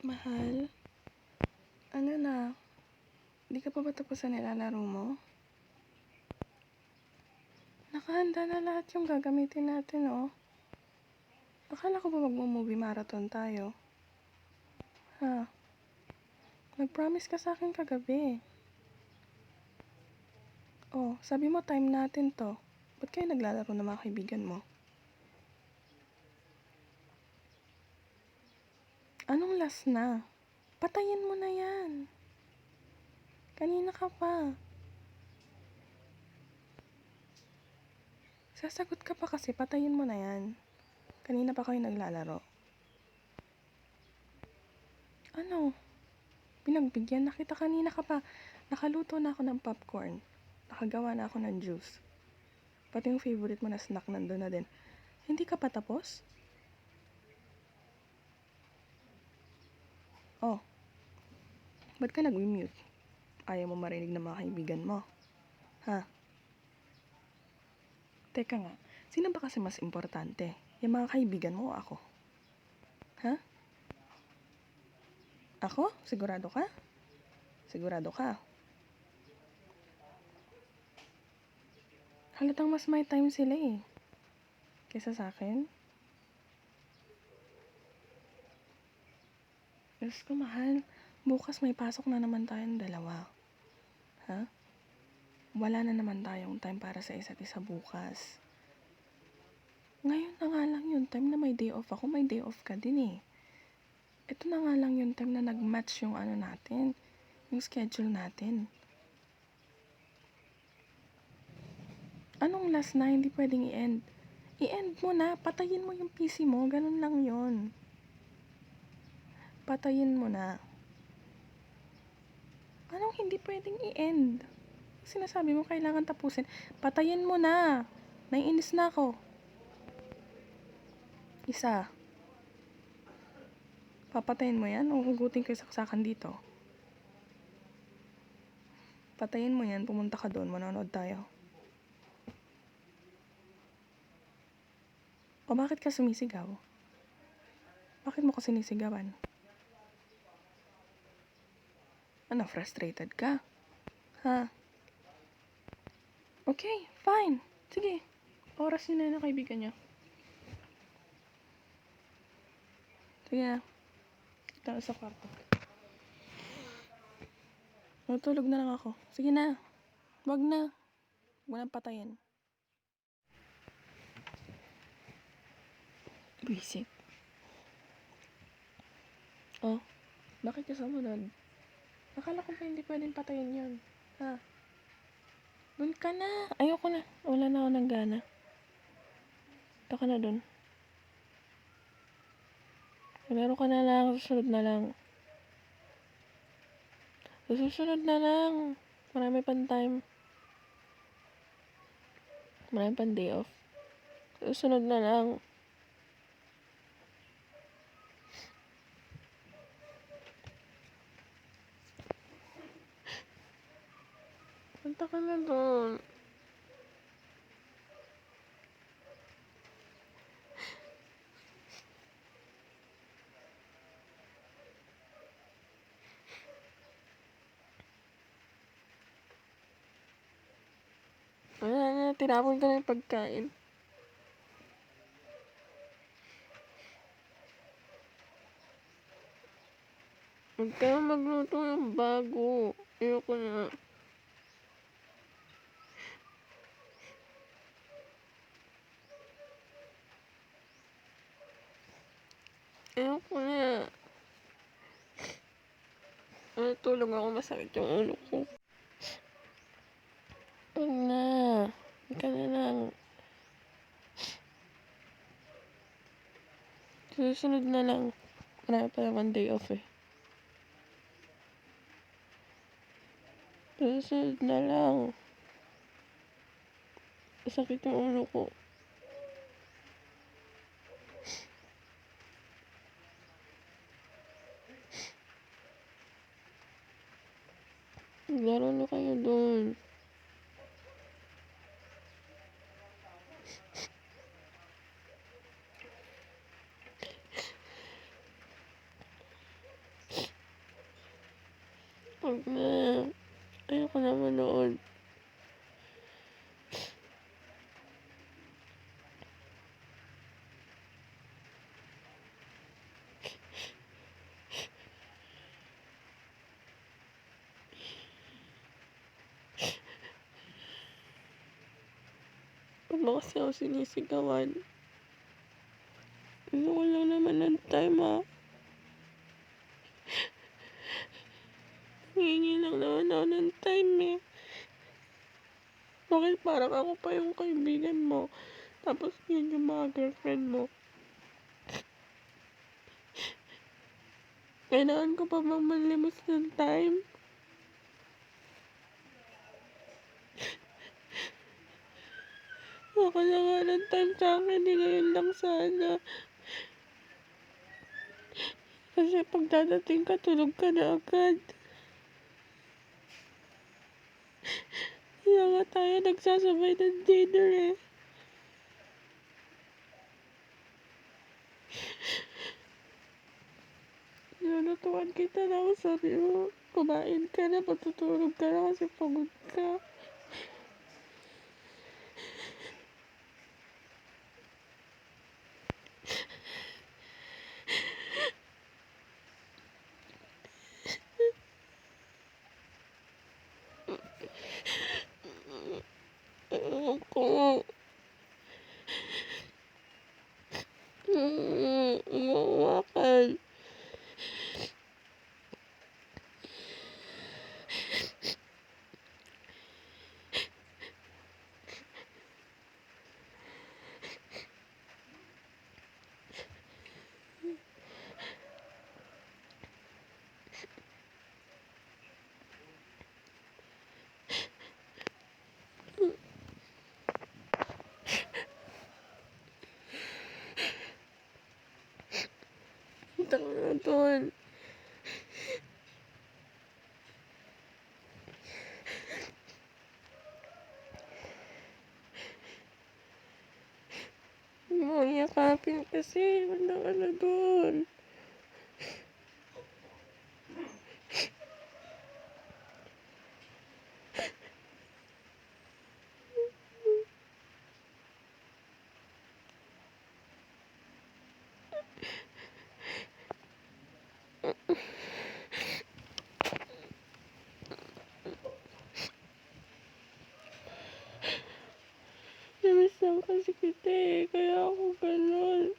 Mahal, ano na? Di ka pa ba tapos sa nilalaro mo? Nakahanda na lahat yung gagamitin natin, oh. Akala ko ba magmo-movie marathon tayo? Ha? Nag-promise ka sa akin kagabi. Oh, sabi mo time natin to. Ba't kayo naglalaro ng mga kaibigan mo? Anong last na? Patayin mo na yan. Kanina ka pa. Sasagot ka pa kasi patayin mo na yan. Kanina pa kayo naglalaro. Ano? Pinagbigyan na kita kanina ka pa. Nakaluto na ako ng popcorn. Nakagawa na ako ng juice. Pati yung favorite mo na snack nandun na din. Hindi ka pa tapos? Oh. Ba't ka nag-mute? Ayaw mo marinig ng mga kaibigan mo. Ha? Teka nga, sino ba kasi mas importante? Yung mga kaibigan mo o ako? Ha? Ako? Sigurado ka? Sigurado ka? Halatang mas may time sila eh. Kaysa sa akin? Diyos ko, mahal. Bukas may pasok na naman tayong dalawa. Ha? Wala na naman tayong time para sa isa't isa bukas. Ngayon na nga lang yung time na may day off ako, may day off ka din eh. Ito na nga lang yung time na nag-match yung ano natin, yung schedule natin. Anong last na hindi pwedeng i-end? I-end mo na, patayin mo yung PC mo, ganun lang yon. Patayin mo na. Anong hindi pwedeng i-end? Sinasabi mo kailangan tapusin. Patayin mo na. Naiinis na ako. Isa. Papatayin mo yan o hugutin ko yung saksakan dito? Patayin mo yan, pumunta ka doon, manonood tayo. O bakit ka sumisigaw? Bakit mo ka sinisigawan? Ano, frustrated ka? Ha? Okay, fine. Sige. Oras yun na ng kaibigan niya. Sige na. Ito sa kwarto. Matulog na lang ako. Sige na. Wag na. Huwag nang patayin. Visit. Oh, bakit ka sumunod? Akala ko pa hindi pwedeng patayin yun. Ha? Doon ka na. Ayoko na. Wala na ako ng gana. Ito ka na doon. Laro ka na lang. Susunod na lang. Susunod na lang. Marami pang time. Marami pang day off. Susunod na lang. Punta ka na doon. Wala na. Tinapon ko na yung pagkain. Huwag ka magluto ng bago. Ayoko na. Ayoko na. Tulog ako, masakit yung ulo ko. Huwag na. Huwag ka na lang. Susunod na lang. Marami pa naman day off eh. Susunod na lang. Masakit yung ulo ko. Maglaro na kayo doon. Wag na. Ayoko na manood. Ba't mo kasi ako sinisigawan? Gusto ko lang naman ng time, ha? Hingi lang naman ako ng time, eh. Bakit parang ako pa yung kaibigan mo? Tapos yun yung mga girlfriend mo. Kailangan ko pa bang manlimos ng time? Baka na nga ng time sa akin, hindi ngayon lang sana. Kasi pag dadating ka, tulog ka na agad. Kaya nga tayo nagsasabay ng dinner, eh. Nilutuan kita na ako, sabi mo, kumain ka na, patutulog ka na kasi pagod ka. Ako. Umawakan. Punta ka na doon. Yakapin kasi, punta ka na doon. Namiss lang kasi kita, eh. Kaya ako ganun.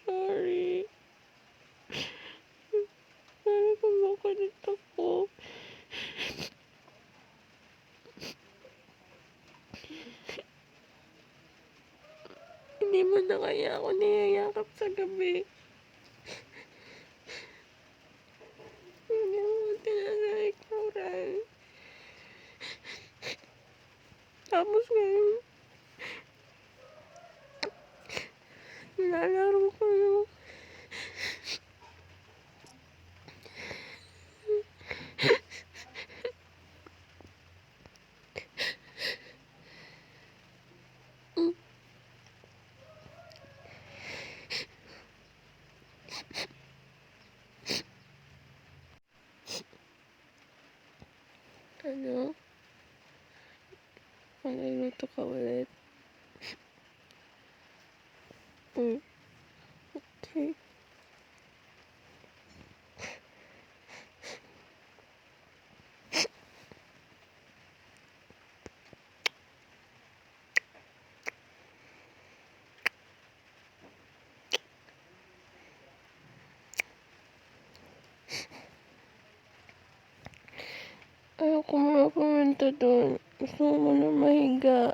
Sorry. Sorry kung makulit ako. Hindi mo na kaya ako niyayakap sa gabi. Hindi mo talaga ikaw, Ray. Tapos ngayon, nilalaro ko yung ano? Magluluto ka ulit. Okay. Ayoko muna pumunta doon. Gusto ko muna mahiga.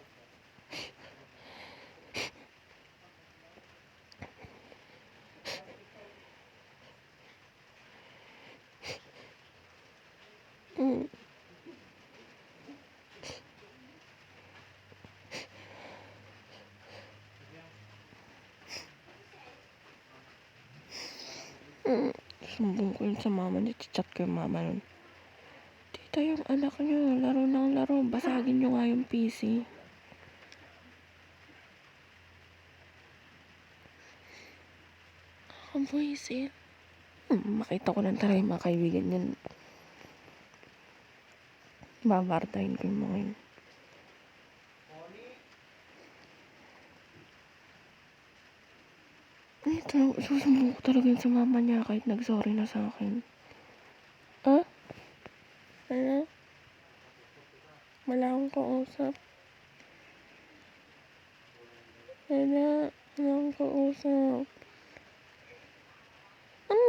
Sumbong ko yun sa mama niya. Chat ko yung mama nun. Tita, yung anak niyo, laro ng laro. Basagin niyo nga yung PC. Kamuisin. Makita ko lang talaga yung mga kaibigan yan. Babartahin ko yung mga yun. Ito, susumbong ko talaga yun sa mama niya kahit nag-sorry na sa akin. Ah? Ano? Wala akong kausap. Wala akong kausap.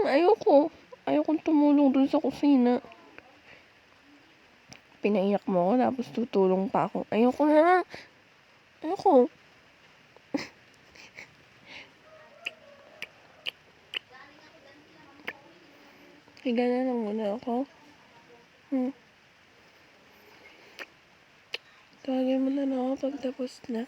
Ayoko. Ayokong tumulong dun sa kusina. Pinaiyak mo ako tapos tutulong pa ako. Ayoko na. Ayoko. Higa na lang muna ako. Tawagin mo na lang ako pag tapos na.